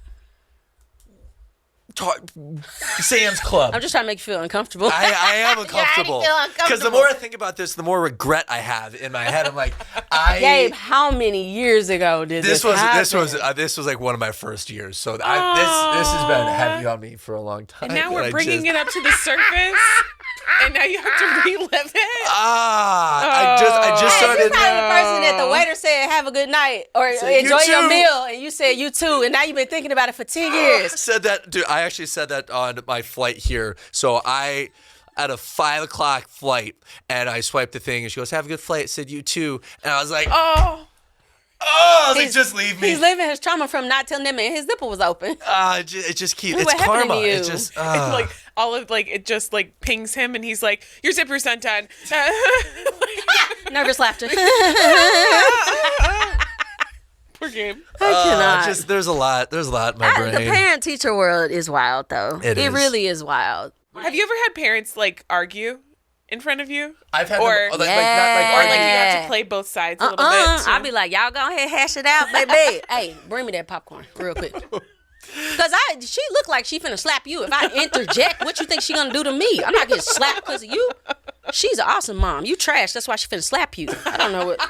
Sam's Club. I'm just trying to make you feel uncomfortable. I am uncomfortable feel uncomfortable. because the more I think about this, the more regret I have in my head. I'm like, Gabe, how many years ago did this happen? this was like one of my first years. So this has been heavy on me for a long time. And now we're bringing it up to the surface, and now you have to relive it. I just Hey, started. you're probably the person that the waiter said, "Have a good night" or Said, "You "Enjoy your too." meal," and you said, "You too," and now you've been thinking about it for 10 years. Said that, dude. I actually said that on my flight here. So I at a 5 o'clock flight, and I swiped the thing, and she goes, "Have a good flight." I said, "You too," and I was like, Oh, I was like, just leave me. He's living his trauma from not telling them and his zipper was open. It just keeps. It's What happened to karma. you? It's just. it's like all of like it just like pings him, and he's like, "Your zipper's undone." Nervous laughter. Poor Gabe. I cannot. just there's a lot in my brain. The parent-teacher world is wild, though. It is. Really is wild. Have you ever had parents like argue in front of you? I've had Or- them, not like Or like you have Yeah. to play both sides a little bit. Too? I'll be like, y'all go ahead, hash it out, baby. Hey, bring me that popcorn real quick. Cause she look like she finna slap you if I interject. What you think she gonna do to me? I'm not getting slapped because of you. She's an awesome mom. You trash. That's why she finna slap you. I don't know what.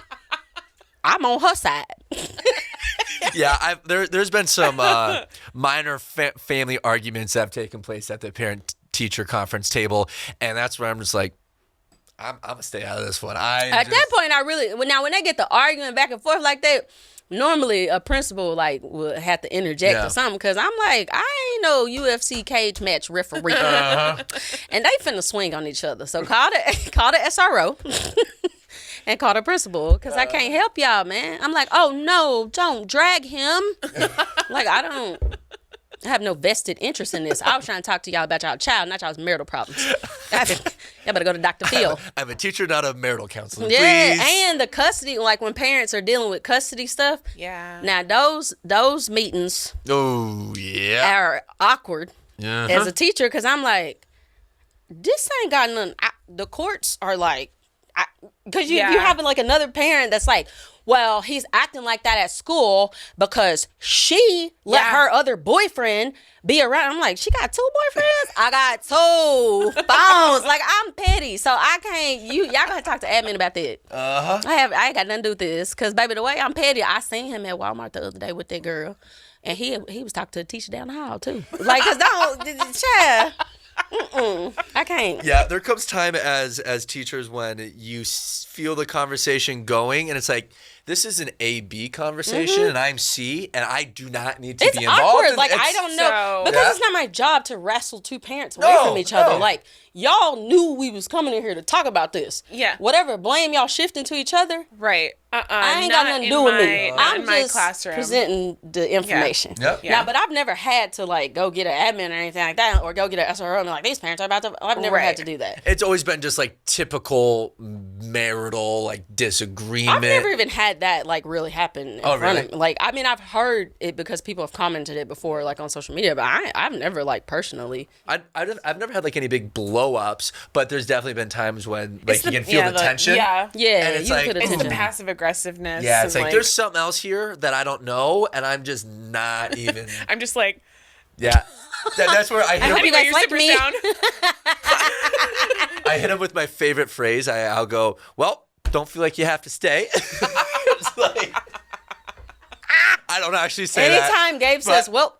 I'm on her side. Yeah, there's been some minor family arguments that have taken place at the parent-teacher conference table, and that's where I'm just like, I'm gonna stay out of this one. At that point, when they get to arguing back and forth like that, normally a principal like will have to interject or something because I'm like, I ain't no UFC cage match referee, and they finna swing on each other. So call the SRO. And call the principal because I can't help y'all, man. I'm like, oh no, don't drag him. Like I don't. I have no vested interest in this. I was trying to talk to y'all about y'all child, not y'all's marital problems. Y'all better go to Dr. Phil. I'm a teacher, not a marital counselor. Yeah, Please. and the custody, like when parents are dealing with custody stuff. Yeah. Now those meetings Oh yeah. are awkward Yeah. as a teacher because I'm like, this ain't got nothing. The courts are like, because you have like another parent that's like, well, he's acting like that at school because she let her other boyfriend be around. I'm like, she got 2 boyfriends? I got 2 phones. Like, I'm petty. So I can't, y'all gotta talk to admin about that. Uh-huh. I ain't got nothing to do with this. Because, baby, the way I'm petty, I seen him at Walmart the other day with that girl. And he was talking to a teacher down the hall, too. Like, because child. I can't. Yeah, there comes time as teachers when you feel the conversation going, and it's like, this is an A-B conversation, and I'm C, and I do not need to be involved. Awkward. In, like, I don't know. Because it's not my job to wrestle 2 parents away from each other. Like, y'all knew we was coming in here to talk about this. Yeah. Whatever blame y'all shifting to each other. Right. I ain't got nothing to do with me. I'm my just classroom. presenting the information. Yep. Yeah. Now, but I've never had to, like, go get an admin or anything like that, or go get an SRO and be like, these parents are about to. I've never had to do that. It's always been just like typical marital like disagreement. I've never even had that like really happen in front really? of me. Like, I mean, I've heard it because people have commented it before, like on social media, but I've never like personally. I've never had like any big blow ups, but there's definitely been times when like you can feel the tension. Yeah. Yeah, And it's you like, could It's the attention. passive aggressiveness. Yeah, it's and, like there's something else here that I don't know, and I'm just not even. I'm just like, Yeah, that's where I hit him. hope you anyway, guys you're like super me. sound. I hit him with my favorite phrase. I'll go, well, don't feel like you have to stay. It's like, I don't actually say that. Anytime Gabe but- says, well,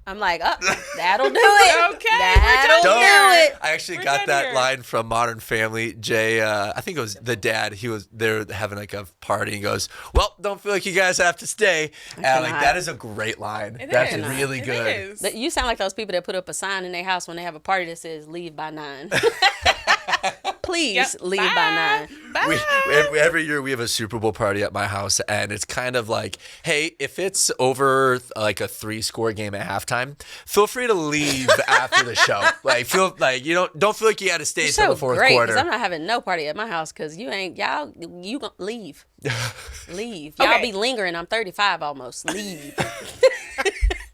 I'm like, oh, that'll do it. Okay, That'll we're done do here. it. I actually We're got done that here. line from Modern Family. Jay, I think it was the dad. He was there having like a party. He goes, well, don't feel like you guys have to stay. And like, cannot. that is a great line. It That's is. really It good. is. That- You sound like those people that put up a sign in their house when they have a party that says leave by 9. Please Yep. leave Bye. by 9. Bye. Every year we have a Super Bowl party at my house, and it's kind of like, hey, if it's over like a 3-score game at halftime, feel free to leave after the show. Like, feel like you don't feel like you got to stay You're until so the fourth great, quarter. because I'm not having no party at my house because you gonna leave. Leave. Y'all Okay. be lingering. I'm 35 almost. Leave.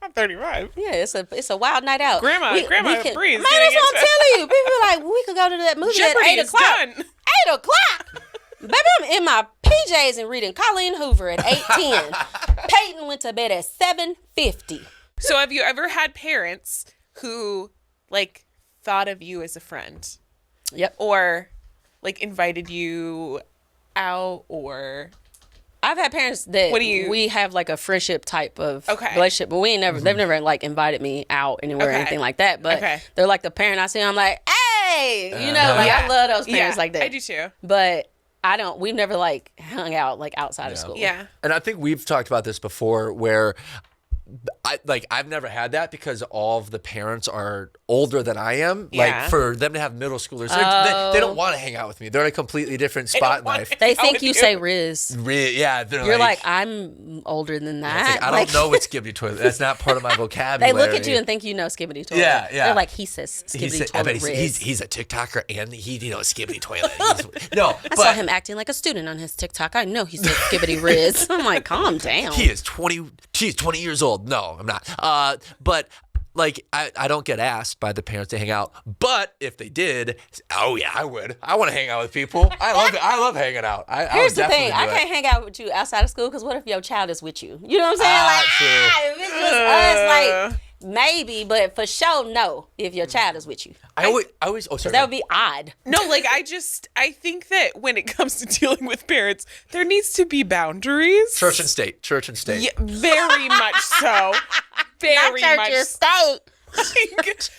I'm 35. Yeah, it's a wild night out. Grandma Bree's Man, getting that's what I'm into- telling you. People are like, we could go to that movie Jeopardy at 8 is o'clock. done. 8 o'clock. Baby, I'm in my PJs and reading Colleen Hoover at 8:10. Peyton went to bed at 7:50. So have you ever had parents who like thought of you as a friend Yep. or like invited you out or I've had parents that we have like a friendship type of relationship, but we ain't never they've never like invited me out anywhere or anything like that. But they're like the parent I see, I'm like, hey, you know, like I love those parents like that. I do too. But we've never like hung out like outside of school. Yeah. And I think we've talked about this before where I've never had that because all of the parents are older than I am. Yeah. Like for them to have middle schoolers, they don't want to hang out with me. They're in a completely different spot in life. They think you say Riz. Yeah, You're like, I'm older than that. it's like, I don't know what skibbity toilet. That's not part of my They vocabulary. look at you and think you know skibbity toilet. Yeah. They're like, he says skibbity I bet toilet Riz. he's a TikToker and he skibbity toilet. No, I saw him acting like a student on his TikTok. I know he said skibbity Riz. I'm like, calm down. He is 20. He's 20 years old. No, I'm not. But like I don't get asked by the parents to hang out. But if they did, oh yeah, I would. I want to hang out with people. I love hanging out. Here's the thing: I can't hang out with you outside of school because what if your child is with you? You know what I'm saying? If it was us, like maybe, but for sure, no. If your child is with you, I always. Oh, sorry. that would be odd. No, like I think that when it comes to dealing with parents, there needs to be boundaries. Church and state. Yeah, very much so. Very Not much church, state.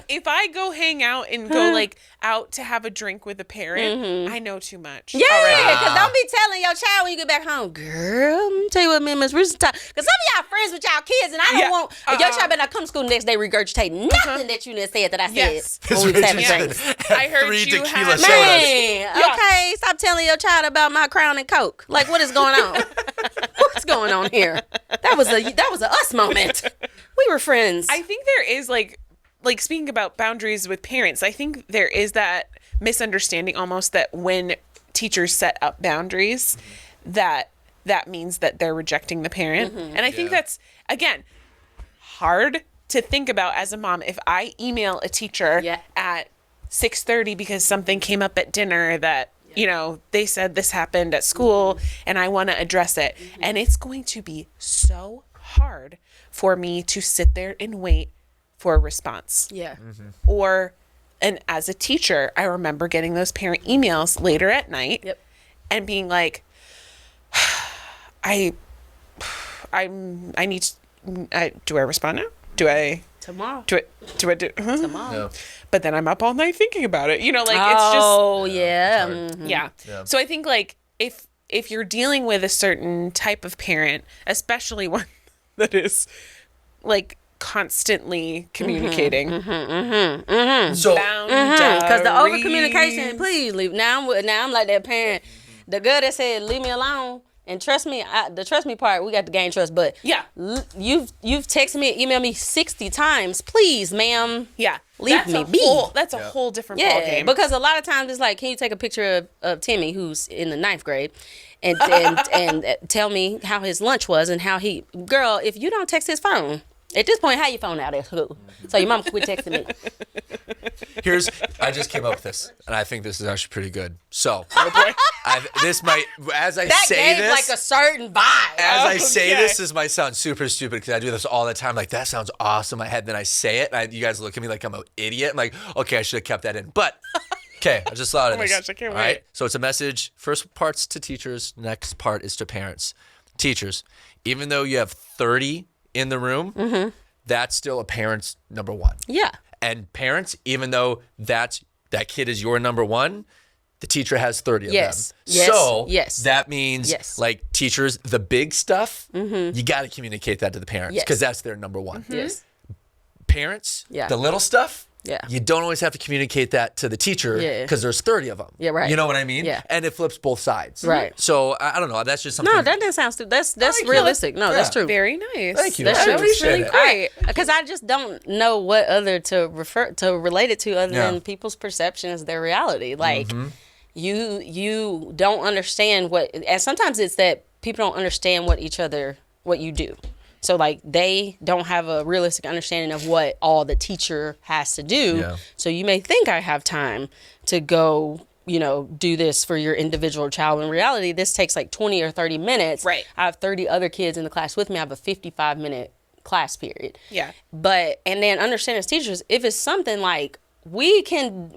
if I go hang out and go like out to have a drink with a parent, I know too much. Yeah, already. because don't be telling your child when you get back home, girl, let me tell you what me and Miss Richardson talk. Because some of y'all friends with y'all kids, and I don't want your child better not come to school the next day regurgitating nothing that you done said that I said Yes. when we was having Yeah. drinks. I heard 3 you tequila had sodas. Man, okay, stop telling your child about my Crown and Coke. Like, what is going on? What's going on here? That was a us moment. We were friends. I think there is like speaking about boundaries with parents, I think there is that misunderstanding almost that when teachers set up boundaries, that means that they're rejecting the parent. And I think that's, again, hard to think about as a mom. If I email a teacher at 6:30 because something came up at dinner that, you know, they said this happened at school and I want to address it. And it's going to be so hard for me to sit there and wait for a response. Yeah. And as a teacher, I remember getting those parent emails later at night and being like, I need to, do I respond now? Tomorrow. Do I do? Tomorrow. No. But then I'm up all night thinking about it. You know, like Oh, it's just, yeah. yeah. So I think like if you're dealing with a certain type of parent, especially one that is like constantly communicating, So Because the over communication, please leave. Now I'm like that parent, the girl that said leave me alone and trust me. The trust me part, we got to gain trust. But you've texted me, emailed me 60 times. Please, ma'am. Yeah, Leave me be. That's a whole different ballgame. Because a lot of times it's like, can you take a picture of Timmy, who's in the 9th grade, and tell me how his lunch was and how he, girl, if you don't text his phone, at this point, how your phone out at school? So your mom quit texting me. I just came up with this, and I think this is actually pretty good. So, this might, as I That say gave this, like a certain vibe. as I say this might sound super stupid because I do this all the time. Like, that sounds awesome in my head. Then I say it, and you guys look at me like I'm an idiot. I'm like, okay, I should have kept that in. But, okay, I just thought of this. Oh my gosh, I can't All wait. right? So it's a message. First part's to teachers. Next part is to parents. Teachers, even though you have 30 in the room, that's still a parent's number one. Yeah. And parents, even though that kid is your number one, the teacher has 30 of Yes. them. Yes. So Yes. that means Yes. like teachers, the big stuff, you got to communicate that to the parents Yes. because that's their number one. Yes. Parents, Yeah. the little stuff, Yeah. you don't always have to communicate that to the teacher Yeah. because there's 30 of them. Yeah, right. You know what I mean? Yeah. And it flips both sides. Right. So I don't know. That's just something. No, that didn't sound stupid. That's like it. realistic. No, that's Yeah. true. Very nice. Thank you. That's I true. appreciate really it. great. Because I just don't know what other to relate it to other Yeah. than people's perceptions, their reality. Like you don't understand what, and sometimes it's that people don't understand what you do. So like they don't have a realistic understanding of what all the teacher has to do. Yeah. So you may think I have time to go, do this for your individual child. In reality, this takes like 20 or 30 minutes. Right. I have 30 other kids in the class with me. I have a 55-minute class period. Yeah. And then understand as teachers, if it's something like we can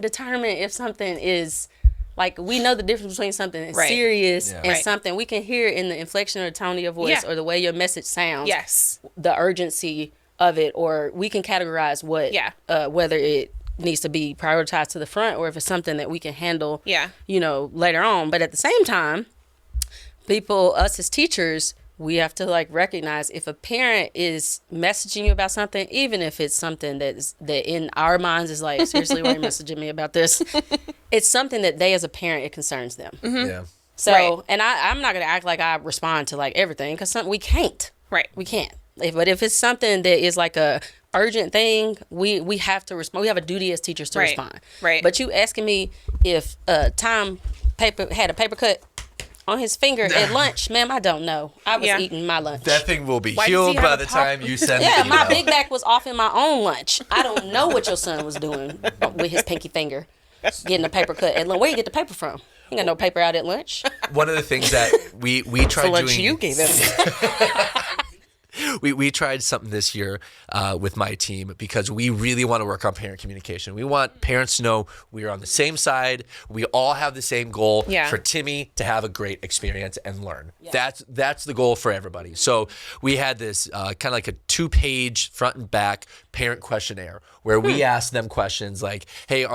determine if something is like, we know the difference between something that's Right. serious Yeah. and Right. something we can hear in the inflection or tone of your voice Yeah. or the way your message sounds. Yes. The urgency of it, or we can categorize what, whether it needs to be prioritized to the front or if it's something that we can handle, Yeah. Later on. But at the same time, us as teachers, we have to like recognize if a parent is messaging you about something, even if it's something that in our minds is like, seriously, why are you messaging me about this? It's something that they as a parent, it concerns them. Yeah. So, Right. and I'm not going to act like I respond to like everything because we can't. Right. We can't. But if it's something that is like a urgent thing, we have to respond. We have a duty as teachers to Right. respond. Right. But you asking me if Tom had a paper cut on his finger at lunch, ma'am, I don't know. I was Yeah. eating my lunch. That thing will be Why does healed he have by a the pop- time you send Yeah, the my email. big back was off in my own lunch. I don't know what your son was doing with his pinky finger, getting a paper cut at lunch. Where you get the paper from? You got no paper out at lunch. One of the things that we tried lunch doing. you gave him. We tried something this year with my team because we really want to work on parent communication. We want parents to know we are on the same side. We all have the same goal Yeah. for Timmy to have a great experience and learn. That's the goal for everybody. So we had this kind of like a 2-page front and back parent questionnaire where we asked them questions like, hey,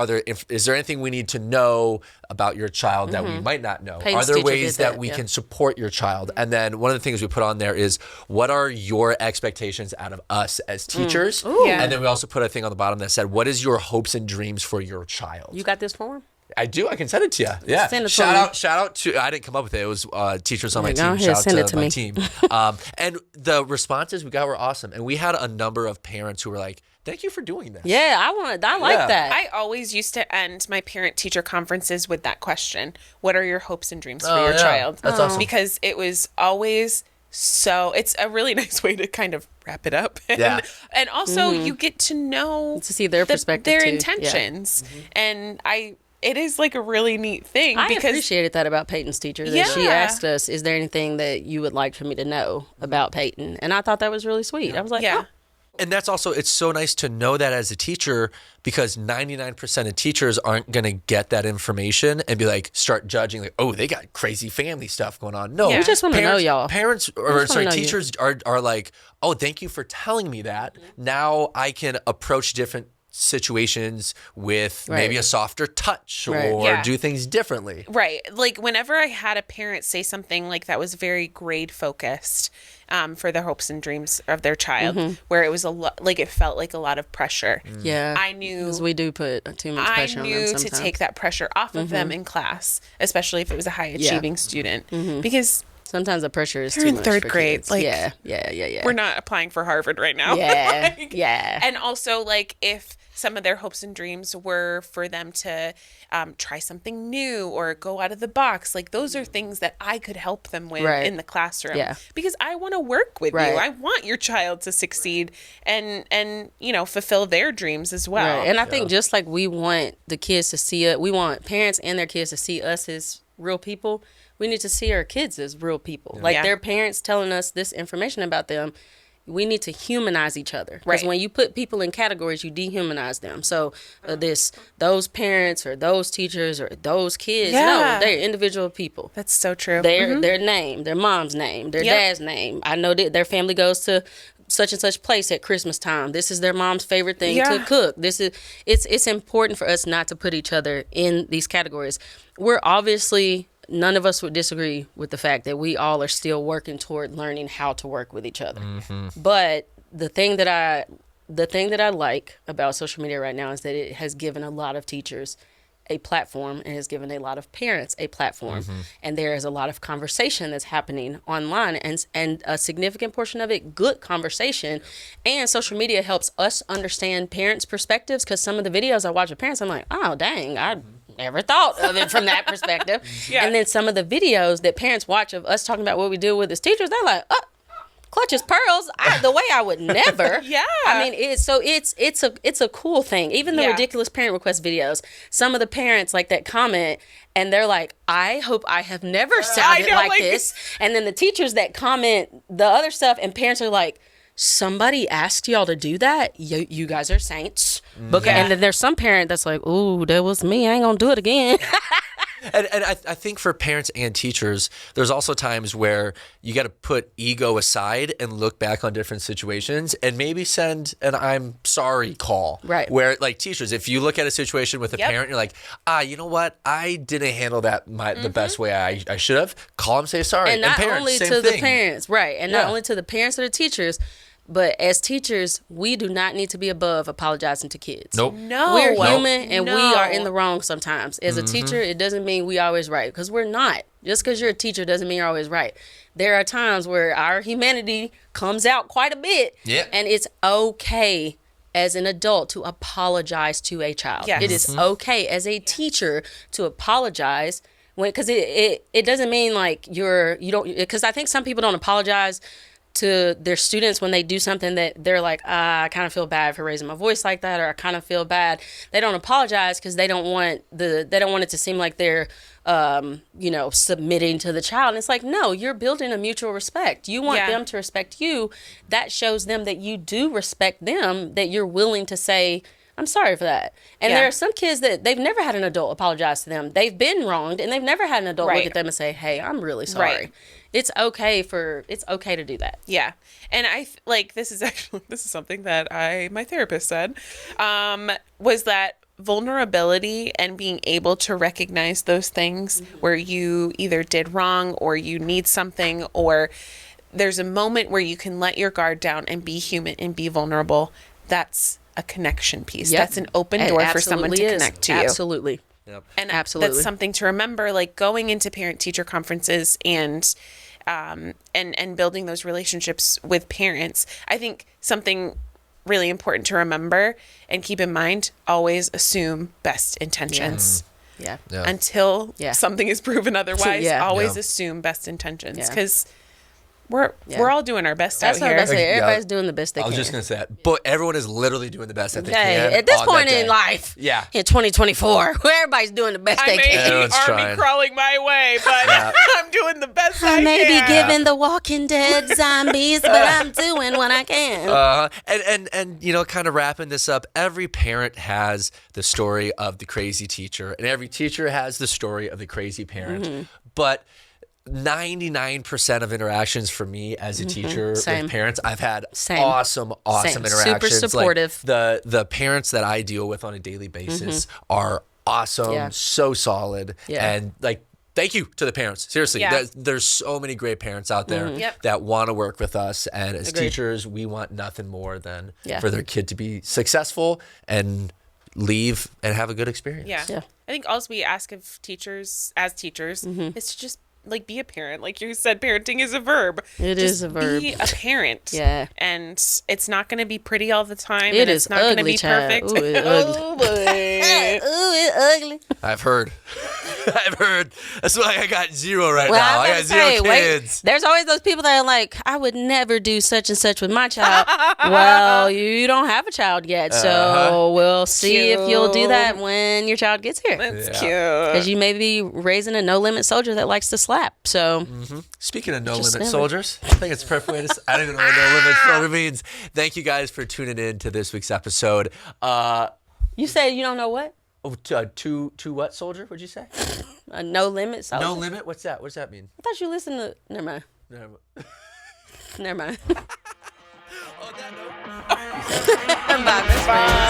is there anything we need to know about your child that we might not know? Payne's Are there teacher ways did that that, we yeah. can support your child? And then one of the things we put on there is, what are your expectations out of us as teachers? Yeah. And then we also put a thing on the bottom that said, what is your hopes and dreams for your child? You got this form? I do. I can send it to you. Yeah. Send it to shout me. out. Shout out to. I didn't come up with it. It was teachers on my Go team. ahead, Shout out send to it to my me. team. And the responses we got were awesome. And we had a number of parents who were like, "Thank you for doing this." Yeah, I like Yeah. that. I always used to end my parent-teacher conferences with that question. What are your hopes and dreams for Oh, your yeah. child? That's awesome. Because it was always it's a really nice way to kind of wrap it up. And, Yeah. and also you get to know To see their perspective, their too. Yeah. intentions. And it is like a really neat thing I because appreciated that about Peyton's teacher. That she Yeah. asked us, "Is there anything that you would like for me to know about Peyton?" And I thought that was really sweet. I was like, yeah. "Oh, And that's also, it's so nice to know that as a teacher, because 99% of teachers aren't going to get that information and be like, start judging, like, oh, they got crazy family stuff going on. No, Yeah. we just want to know y'all." Parents, or wanna sorry, know you. teachers are like, oh, thank you for telling me that. Now I can approach different situations with maybe a softer touch Right. or Yeah. do things differently. Right. Like whenever I had a parent say something like that was very grade focused for the hopes and dreams of their child, where it was like it felt like a lot of pressure. yeah." I knew because we do put too much I pressure on them knew sometimes. to take that pressure off of them in class, especially if it was a high achieving student, because Sometimes the pressure is They're too in much third for grade, kids. like, yeah. we're not applying for Harvard right now. Yeah, Like, yeah. And also, like, if some of their hopes and dreams were for them to try something new or go out of the box, like, those are things that I could help them with Right. in the classroom. Yeah. Because I want to work with Right. you. I want your child to succeed and fulfill their dreams as well. Right. And I think just like we want the kids to see it, we want parents and their kids to see us as real people. We need to see our kids as real people. Like Yeah. their parents telling us this information about them. We need to humanize each other. Because Right. when you put people in categories, you dehumanize them. So those parents or those teachers or those kids, Yeah. no, they're individual people. That's so true. Their name, their mom's name, their Yep. dad's name. I know that their family goes to such and such place at Christmas time. This is their mom's favorite thing to Yeah. cook. It's important for us not to put each other in these categories. We're obviously, none of us would disagree with the fact that we all are still working toward learning how to work with each other. But the thing that I like about social media right now is that it has given a lot of teachers a platform and has given a lot of parents a platform. And there is a lot of conversation that's happening online and a significant portion of it, good conversation. And social media helps us understand parents' perspectives, because some of the videos I watch with parents, I'm like, oh, dang, I never thought of it from that perspective. Yeah. And then some of the videos that parents watch of us talking about what we do with as teachers, they're like, oh, clutches pearls, the way I would never. Yeah. I mean, it's a cool thing. Even the Yeah. ridiculous parent request videos, some of the parents like that comment and they're like, I hope I have never sounded know, like like- this. And then the teachers that comment the other stuff and parents are like, somebody asked y'all to do that? You guys are saints. And then there's some parent that's like, ooh, that was me. I ain't gonna do it again. And I think for parents and teachers, there's also times where you got to put ego aside and look back on different situations and maybe send an I'm sorry call. Right. Where, like, teachers, if you look at a situation with a Yep. parent, you're like, you know what? I didn't handle that the best way I should have. Call them, say sorry. And not parents, only same to the thing. parents, right? And not Yeah. only to the parents or the teachers, but as teachers, we do not need to be above apologizing to kids. Nope. No. We're Nope. human and we are No. in the wrong sometimes. As a teacher, it doesn't mean we always right, because we're not. Just because you're a teacher doesn't mean you're always right. There are times where our humanity comes out quite a bit, Yeah. and it's okay as an adult to apologize to a child. Yes. It is okay as a teacher to apologize because it doesn't mean like you don't, because I think some people don't apologize to their students when they do something that they're like, I kind of feel bad for raising my voice like that, or I kind of feel bad. They don't apologize because they don't want it to seem like they're submitting to the child. And it's like, no, you're building a mutual respect. You want Yeah. them to respect you. That shows them that you do respect them, that you're willing to say, I'm sorry for that. And Yeah. there are some kids that they've never had an adult apologize to them. They've been wronged and they've never had an adult look Right. at them and say, hey, I'm really sorry. Right. It's okay to do that. Yeah. And this is something that my therapist said, was that vulnerability and being able to recognize those things where you either did wrong or you need something, or there's a moment where you can let your guard down and be human and be vulnerable. That's a connection piece. Yep. That's an open It door for someone to absolutely is. connect to you. Absolutely. Yep. And Absolutely. that's something to remember, like going into parent-teacher conferences and building those relationships with parents. I think something really important to remember and keep in mind, always assume best intentions. Yeah. Yeah. Until Yeah. something is proven otherwise, Yeah. always Yeah. assume best intentions, Yeah. because we're all doing our best That's out what here. I say. Yeah. Everybody's doing the best they I can. was just gonna say that, but everyone is literally doing the best that they Hey, can. at this on point that in day. life, Yeah. in 2024, where everybody's doing the best I they may can. be Everyone's army trying. crawling my way, but I'm doing the best I I may be can. giving the Walking Dead zombies, but I'm doing what I can. And you know, kind of wrapping this up, every parent has the story of the crazy teacher, and every teacher has the story of the crazy parent. Mm-hmm. But 99% of interactions for me as a teacher Same. with parents, I've had Same. awesome Same. interactions. Super supportive. Like the parents that I deal with on a daily basis are awesome, Yeah. so solid, Yeah. and like. Thank you to the parents. Seriously, Yeah. there's so many great parents out there Yep. that want to work with us. And as Agreed. teachers, we want nothing more than Yeah. for their kid to be successful and leave and have a good experience. Yeah. Yeah. I think all we ask of teachers, as teachers, Mm-hmm. is to just like be a parent. Like you said, parenting is a verb. It Just is a verb. Be a parent. Yeah. And it's not going to be pretty all the time. It and is it's not going to ugly, be child. perfect. Ooh, it's ugly. Oh, boy. Ooh, it's ugly. I've heard. I've heard. That's why I got zero right Well, now. I I got was zero about to say, kids. there's always those people that are like, I would never do such and such with my child. Well, you don't have a child yet, so we'll see if you'll do that when your child gets here. That's Yeah. cute. Because you may be raising a no-limit soldier that likes to slap. So Speaking of no Just limit never- soldiers, I think it's a perfect way to. I don't even know what no limit soldier means. Thank you guys for tuning in to this week's episode. you say you don't know what? To what soldier? Would you say? A no-limit soldier? No limit. What's that? What does that mean? I thought you listened to... Never mind. Never mind. Never mind. On that note. Bye, best friends.